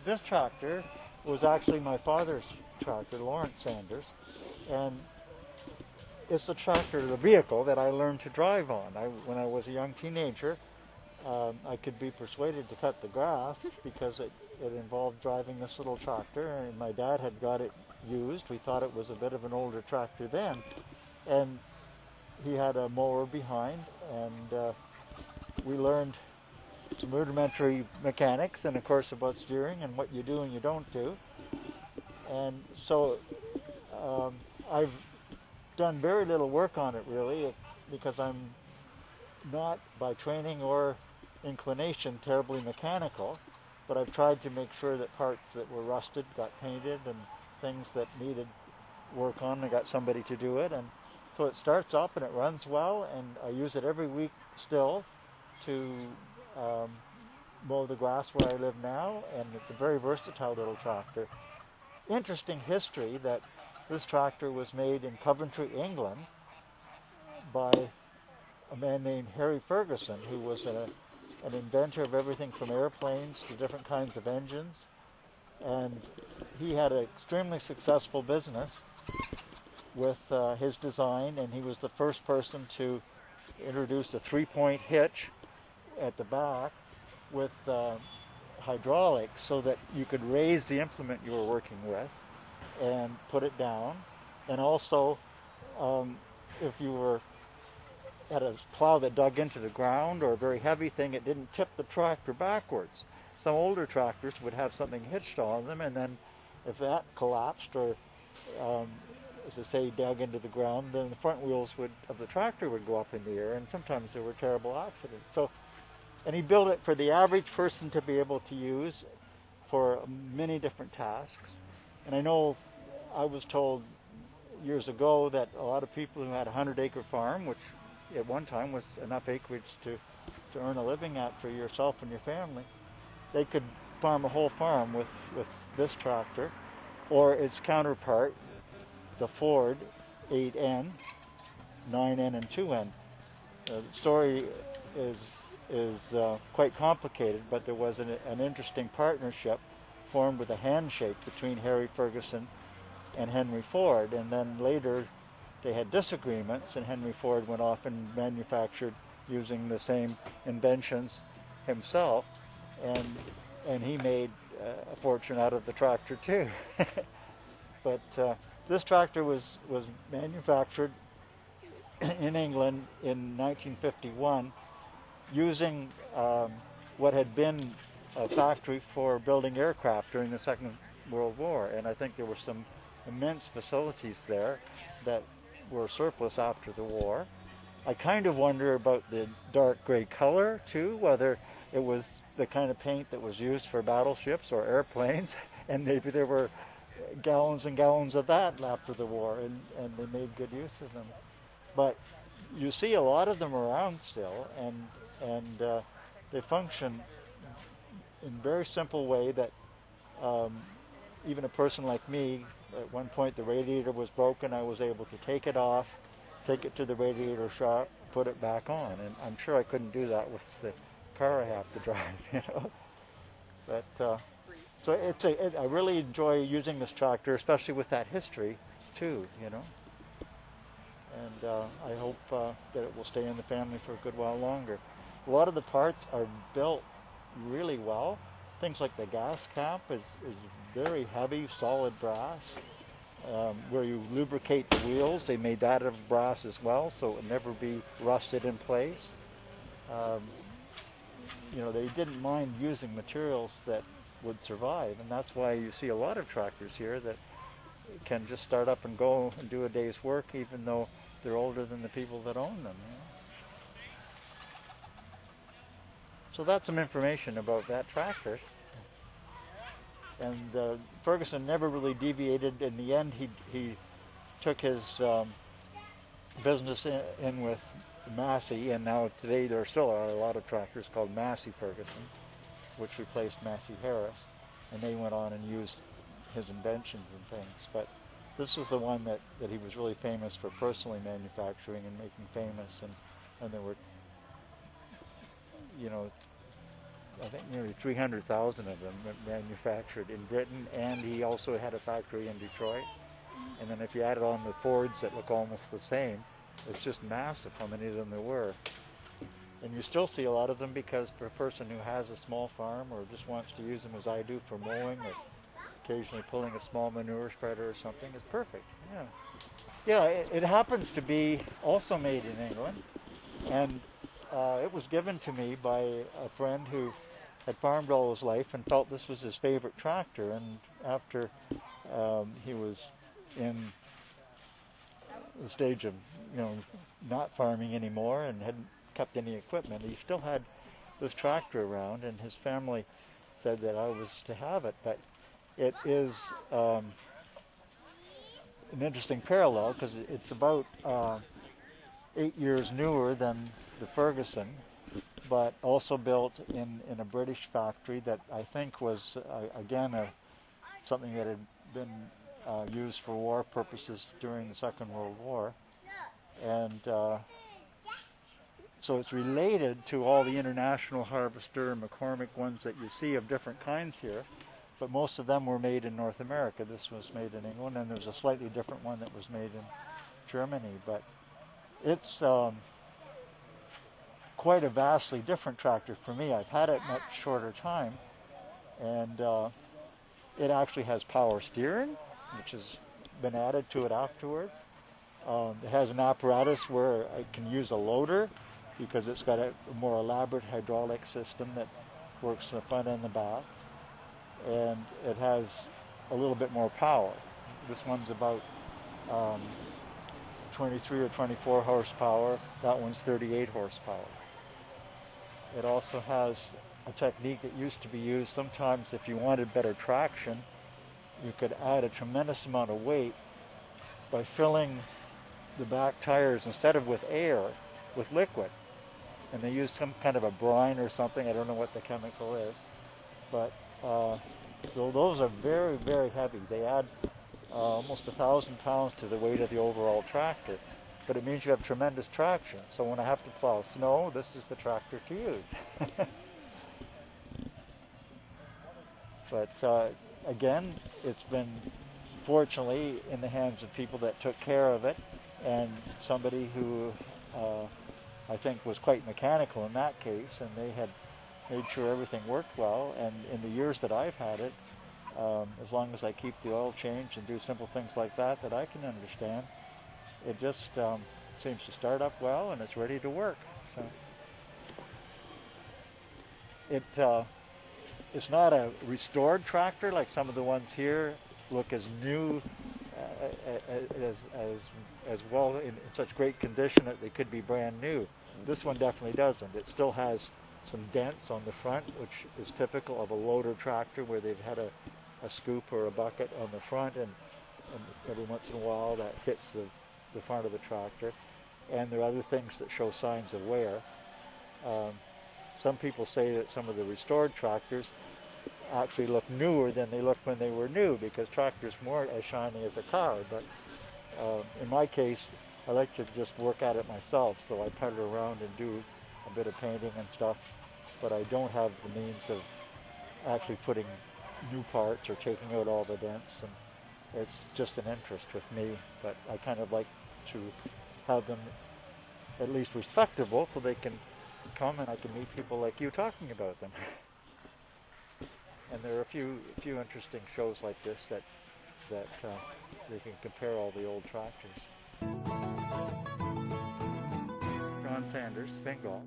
this tractor was actually my father's tractor, Lawrence Sanders, and it's the tractor, the vehicle that I learned to drive on. When I was a young teenager, I could be persuaded to cut the grass because it involved driving this little tractor, and my dad had got it used. We thought it was a bit of an older tractor then, and he had a mower behind, and we learned some rudimentary mechanics and of course about steering and what you do and you don't do. And so I've done very little work on it really because I'm not by training or inclination terribly mechanical, but I've tried to make sure that parts that were rusted got painted and things that needed work on, I got somebody to do it. And so it starts up and it runs well, and I use it every week still to mow the grass where I live now, and it's a very versatile little tractor. Interesting history that this tractor was made in Coventry, England by a man named Harry Ferguson, who was an inventor of everything from airplanes to different kinds of engines, and he had an extremely successful business with his design, and he was the first person to introduce a three-point hitch at the back with hydraulics so that you could raise the implement you were working with and put it down. And also, if you had a plow that dug into the ground or a very heavy thing, it didn't tip the tractor backwards. Some older tractors would have something hitched on them, and then if that collapsed or, as I say, dug into the ground, then the front wheels of the tractor would go up in the air, and sometimes there were terrible accidents. So, and he built it for the average person to be able to use for many different tasks. And I know I was told years ago that a lot of people who had a 100-acre farm, which at one time was enough acreage to earn a living at for yourself and your family, they could farm a whole farm with this tractor or its counterpart, the Ford 8N, 9N, and 2N. The story is quite complicated, but there was an interesting partnership formed with a handshake between Harry Ferguson and Henry Ford, and then later they had disagreements, and Henry Ford went off and manufactured using the same inventions himself, and he made a fortune out of the tractor too. But this tractor was manufactured in England in 1951 using what had been a factory for building aircraft during the Second World War, and I think there were some immense facilities there that were surplus after the war. I kind of wonder about the dark gray color too, whether it was the kind of paint that was used for battleships or airplanes, and maybe there were gallons and gallons of that after the war, and they made good use of them. But you see a lot of them around still, and they function in a very simple way that even a person like me, at one point the radiator was broken, I was able to take it off, take it to the radiator shop, put it back on, and I'm sure I couldn't do that with the car I have to drive, But so I really enjoy using this tractor, especially with that history too, And I hope that it will stay in the family for a good while longer. A lot of the parts are built really well. Things like the gas cap is very heavy, solid brass. Where you lubricate the wheels, they made that of brass as well, so it would never be rusted in place. They didn't mind using materials that would survive, and that's why you see a lot of tractors here that can just start up and go and do a day's work, even though they're older than the people that own them. So that's some information about that tractor. And Ferguson never really deviated. In the end, he took his business in with Massey, and now today there still are a lot of tractors called Massey Ferguson, which replaced Massey Harris, and they went on and used his inventions and things. But this is the one that he was really famous for personally manufacturing and making famous, and there were, I think nearly 300,000 of them manufactured in Britain, and he also had a factory in Detroit. And then if you added on the Fords that look almost the same, it's just massive how many of them there were. And you still see a lot of them because for a person who has a small farm or just wants to use them as I do for mowing or occasionally pulling a small manure spreader or something, it's perfect. Yeah. Yeah, it happens to be also made in England, and it was given to me by a friend who had farmed all his life and felt this was his favorite tractor. And after he was in the stage of, not farming anymore and hadn't kept any equipment, he still had this tractor around, and his family said that I was to have it. But it is an interesting parallel because it's about 8 years newer than the Ferguson, but also built in a British factory that I think was, again, something that had been used for war purposes during the Second World War. And so it's related to all the International Harvester and McCormick ones that you see of different kinds here, but most of them were made in North America. This was made in England, and there's a slightly different one that was made in Germany. But it's quite a vastly different tractor for me. I've had it much shorter time, and it actually has power steering, which has been added to it afterwards. It has an apparatus where I can use a loader because it's got a more elaborate hydraulic system that works in the front and the back, and it has a little bit more power. This one's about 23 or 24 horsepower. That one's 38 horsepower. It also has a technique that used to be used sometimes if you wanted better traction. You could add a tremendous amount of weight by filling the back tires, instead of with air, with liquid. And they use some kind of a brine or something. I don't know what the chemical is. But so those are very, very heavy. They add almost 1,000 pounds to the weight of the overall tractor. But it means you have tremendous traction. So when I have to plow snow, this is the tractor to use. But again, it's been fortunately in the hands of people that took care of it, and somebody who I think was quite mechanical in that case, and they had made sure everything worked well. And in the years that I've had it, as long as I keep the oil change and do simple things like that I can understand, it just seems to start up well and it's ready to work. So it's not a restored tractor like some of the ones here look as new, as well in such great condition that they could be brand new. This one definitely doesn't. It still has some dents on the front, which is typical of a loader tractor where they've had a scoop or a bucket on the front, and every once in a while that hits the front of the tractor. And there are other things that show signs of wear. Some people say that some of the restored tractors actually look newer than they looked when they were new, because tractors weren't as shiny as a car. But in my case, I like to just work at it myself, so I pedal around and do a bit of painting and stuff, but I don't have the means of actually putting new parts or taking out all the dents, and it's just an interest with me. But I kind of like to have them at least respectable so they can come and I can meet people like you talking about them. And there are a few interesting shows like this that they can compare all the old tractors. John Sanders, Fingal.